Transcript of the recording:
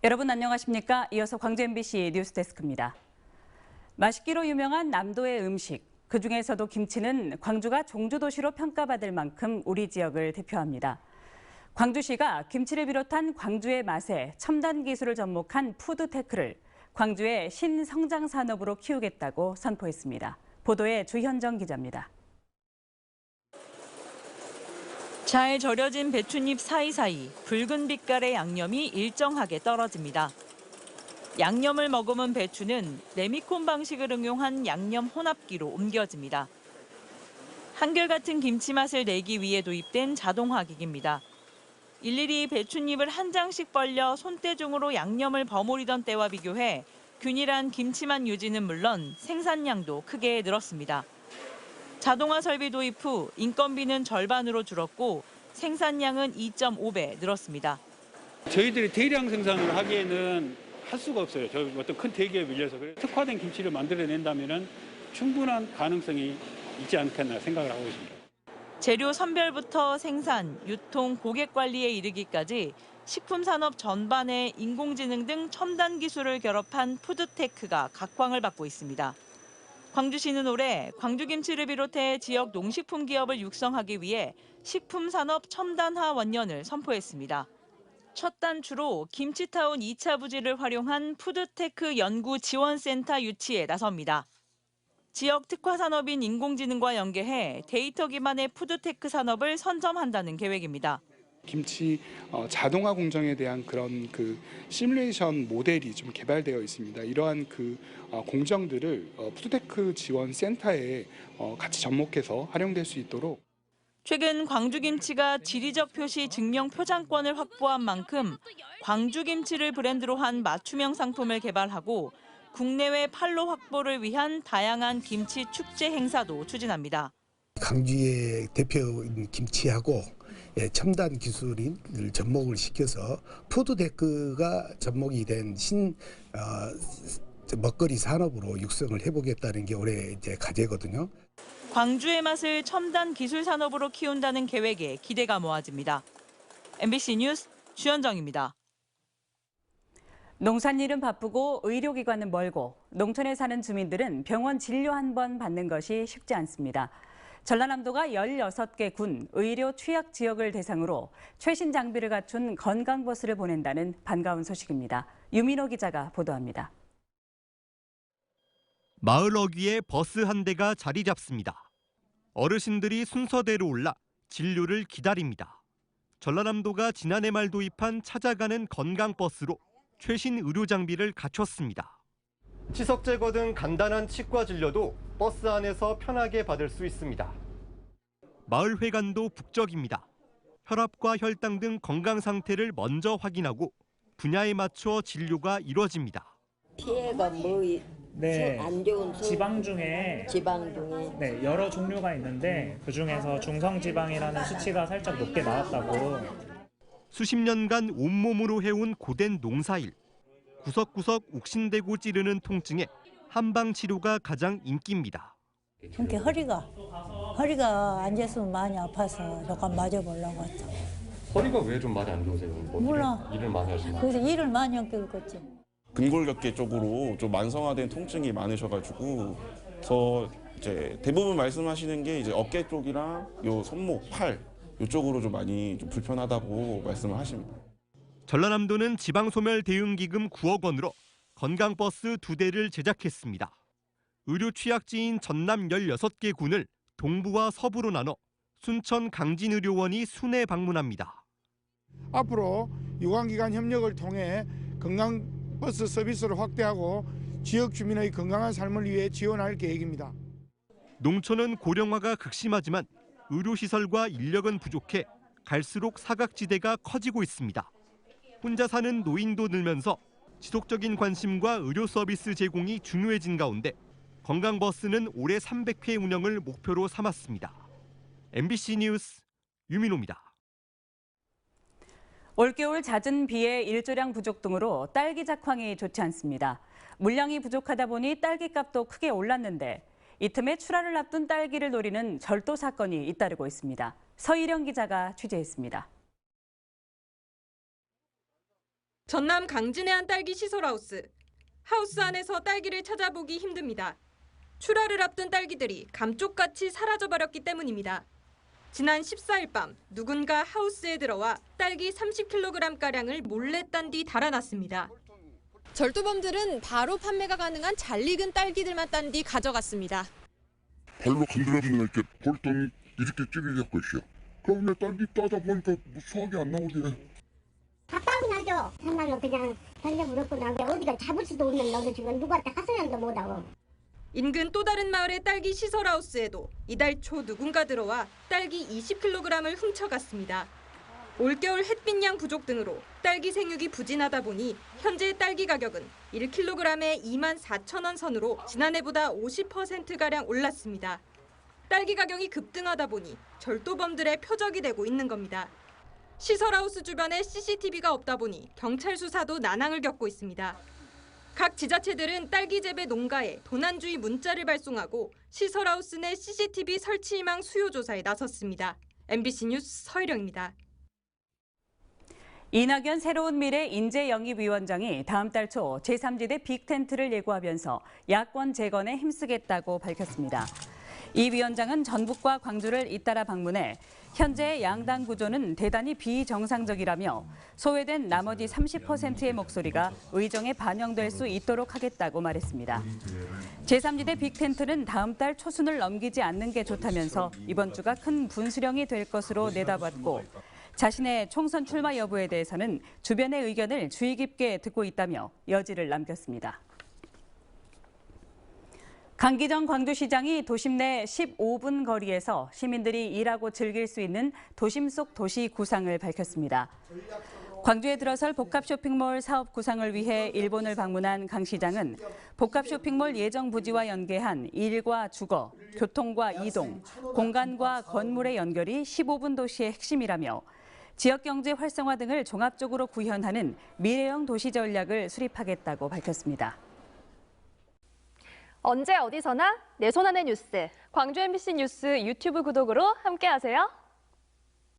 여러분 안녕하십니까? 이어서 광주 MBC 뉴스데스크입니다. 맛있기로 유명한 남도의 음식, 그중에서도 김치는 광주가 종주도시로 평가받을 만큼 우리 지역을 대표합니다. 광주시가 김치를 비롯한 광주의 맛에 첨단 기술을 접목한 푸드테크를 광주의 신성장 산업으로 키우겠다고 선포했습니다. 보도에 주현정 기자입니다. 잘 절여진 배춧잎 사이사이 붉은 빛깔의 양념이 일정하게 떨어집니다. 양념을 머금은 배추는 레미콘 방식을 응용한 양념 혼합기로 옮겨집니다. 한결같은 김치 맛을 내기 위해 도입된 자동화 기기입니다. 일일이 배춧잎을 한 장씩 벌려 손대중으로 양념을 버무리던 때와 비교해 균일한 김치맛 유지는 물론 생산량도 크게 늘었습니다. 자동화 설비 도입 후 인건비는 절반으로 줄었고 생산량은 2.5배 늘었습니다. 저희들이 대량 생산을 하기에는 할 수가 없어요. 저 어떤 큰 대기업에 밀려서. 특화된 김치를 만들어낸다면 충분한 가능성이 있지 않겠나 생각을 하고 있습니다. 재료 선별부터 생산, 유통, 고객 관리에 이르기까지 식품 산업 전반에 인공지능 등 첨단 기술을 결합한 푸드테크가 각광을 받고 있습니다. 광주시는 올해 광주김치를 비롯해 지역 농식품 기업을 육성하기 위해 식품산업 첨단화 원년을 선포했습니다. 첫 단추로 김치타운 2차 부지를 활용한 푸드테크 연구지원센터 유치에 나섭니다. 지역 특화 산업인 인공지능과 연계해 데이터 기반의 푸드테크 산업을 선점한다는 계획입니다. 김치 자동화 공정에 대한 그런 시뮬레이션 모델이 좀 개발되어 있습니다. 이러한 공정들을 푸드테크 지원 센터에 같이 접목해서 활용될 수 있도록. 최근 광주김치가 지리적 표시 증명 표장권을 확보한 만큼 광주김치를 브랜드로 한 맞춤형 상품을 개발하고 국내외 판로 확보를 위한 다양한 김치 축제 행사도 추진합니다. 광주의 대표인 김치하고 첨단 기술을 접목을 시켜서 푸드테크가 접목이 된 먹거리 산업으로 육성을 해보겠다는 게 올해 과제거든요. 광주의 맛을 첨단 기술 산업으로 키운다는 계획에 기대가 모아집니다. MBC 뉴스 주현정입니다. 농산일은 바쁘고 의료기관은 멀고 농촌에 사는 주민들은 병원 진료 한 번 받는 것이 쉽지 않습니다. 전라남도가 16개 군 의료 취약 지역을 대상으로 최신 장비를 갖춘 건강버스를 보낸다는 반가운 소식입니다. 유민호 기자가 보도합니다. 마을 어귀에 버스 한 대가 자리 잡습니다. 어르신들이 순서대로 올라 진료를 기다립니다. 전라남도가 지난해 말 도입한 찾아가는 건강버스로 최신 의료 장비를 갖췄습니다. 치석 제거 등 간단한 치과 진료도 버스 안에서 편하게 받을 수 있습니다. 마을 회관도 북적입니다. 혈압과 혈당 등 건강 상태를 먼저 확인하고 분야에 맞춰 진료가 이루어집니다. 피해가 안 좋은 지방 중에 여러 종류가 있는데 그중에서 중성지방이라는 수치가 살짝 높게 나왔다고. 수십 년간 온몸으로 해온 고된 농사일. 구석구석 욱신대고 찌르는 통증에 한방 치료가 가장 인기입니다. 이렇게 허리가 앉았으면 많이 아파서 잠깐 맞아보려고 했죠. 허리가 왜 좀 많이 안 좋으세요? 몰라. 일을 많이 하시나요? 그래서 일을 많이 안 겪었지. 근골격계 쪽으로 좀 만성화된 통증이 많으셔가지고 이제 대부분 말씀하시는 게 이제 어깨 쪽이랑 요 손목, 팔 이쪽으로 좀 많이 좀 불편하다고 말씀을 하십니다. 전라남도는 지방소멸 대응기금 9억 원으로 건강버스 2대를 제작했습니다. 의료 취약지인 전남 16개 군을 동부와 서부로 나눠 순천 강진의료원이 순회 방문합니다. 앞으로 유관기관 협력을 통해 건강버스 서비스를 확대하고 지역 주민의 건강한 삶을 위해 지원할 계획입니다. 농촌은 고령화가 극심하지만 의료시설과 인력은 부족해 갈수록 사각지대가 커지고 있습니다. 혼자 사는 노인도 늘면서 지속적인 관심과 의료 서비스 제공이 중요해진 가운데 건강버스는 올해 300회 운영을 목표로 삼았습니다. MBC 뉴스 유민호입니다. 올겨울 잦은 비에 일조량 부족 등으로 딸기 작황이 좋지 않습니다. 물량이 부족하다 보니 딸기값도 크게 올랐는데 이 틈에 출하를 앞둔 딸기를 노리는 절도 사건이 잇따르고 있습니다. 서희령 기자가 취재했습니다. 전남 강진의 한 딸기 시설하우스. 하우스 안에서 딸기를 찾아보기 힘듭니다. 출하를 앞둔 딸기들이 감쪽같이 사라져버렸기 때문입니다. 지난 14일 밤 누군가 하우스에 들어와 딸기 30kg가량을 몰래 딴 뒤 달아났습니다. 절도범들은 바로 판매가 가능한 잘 익은 딸기들만 딴 뒤 가져갔습니다. 발로 건드려도 이렇게 홀덩이 이렇게 찌르게 것이야. 그럼 내 딸기 따다 보니까 수확이 안 나오지. 답답이 나죠. 정말로 그냥 던져버렸고 나게 어디가 잡을 수도 없는 놈들 지금 누구한테 하소연도 못하고. 인근 또 다른 마을의 딸기 시설하우스에도 이달 초 누군가 들어와 딸기 20kg을 훔쳐갔습니다. 올겨울 햇빛양 부족 등으로 딸기 생육이 부진하다 보니 현재 딸기 가격은 1kg에 24,000원 선으로 지난해보다 50%가량 올랐습니다. 딸기 가격이 급등하다 보니 절도범들의 표적이 되고 있는 겁니다. 시설하우스 주변에 CCTV가 없다 보니 경찰 수사도 난항을 겪고 있습니다. 각 지자체들은 딸기 재배 농가에 도난주의 문자를 발송하고 시설하우스 내 CCTV 설치 희망 수요 조사에 나섰습니다. MBC 뉴스 서희령입니다. 이낙연 새로운 미래 인재영입위원장이 다음 달 초 제3지대 빅텐트를 예고하면서 야권 재건에 힘쓰겠다고 밝혔습니다. 이 위원장은 전북과 광주를 잇따라 방문해 현재의 양당 구조는 대단히 비정상적이라며 소외된 나머지 30%의 목소리가 의정에 반영될 수 있도록 하겠다고 말했습니다. 제3지대 빅텐트는 다음 달 초순을 넘기지 않는 게 좋다면서 이번 주가 큰 분수령이 될 것으로 내다봤고 자신의 총선 출마 여부에 대해서는 주변의 의견을 주의 깊게 듣고 있다며 여지를 남겼습니다. 강기정 광주시장이 도심 내 15분 거리에서 시민들이 일하고 즐길 수 있는 도심 속 도시 구상을 밝혔습니다. 광주에 들어설 복합 쇼핑몰 사업 구상을 위해 일본을 방문한 강 시장은 복합 쇼핑몰 예정 부지와 연계한 일과 주거, 교통과 이동, 공간과 건물의 연결이 15분 도시의 핵심이라며 지역경제 활성화 등을 종합적으로 구현하는 미래형 도시 전략을 수립하겠다고 밝혔습니다. 언제 어디서나 내 손 안의 뉴스. 광주 MBC 뉴스 유튜브 구독으로 함께하세요.